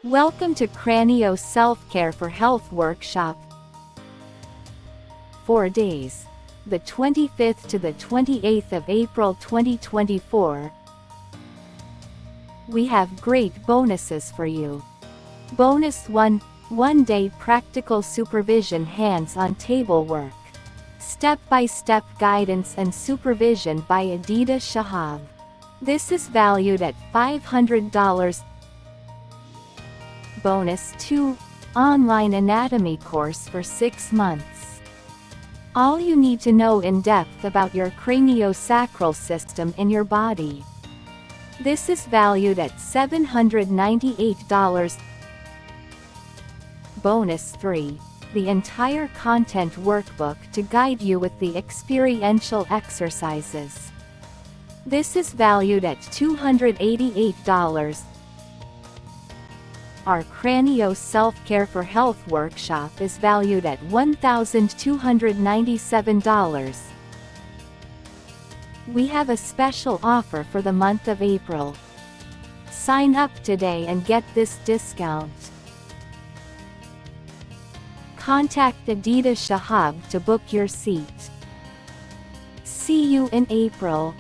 Welcome to Cranio SelfCare4Health Workshop. 4 days, the 25th to the 28th of April 2024. We have great bonuses for you. Bonus 1, 1-day practical supervision hands-on table work. Step-by-step guidance and supervision by Aditya Shahab. This is valued at $500. Bonus 2, online anatomy course for 6 months. All you need to know in depth about your craniosacral system in your body. This is valued at $798. Bonus 3, the entire content workbook to guide you with the experiential exercises. This is valued at $288. Our Cranio SelfCare4Health Workshop is valued at $1,297. We have a special offer for the month of April. Sign up today and get this discount. Contact Aditya Shahab to book your seat. See you in April.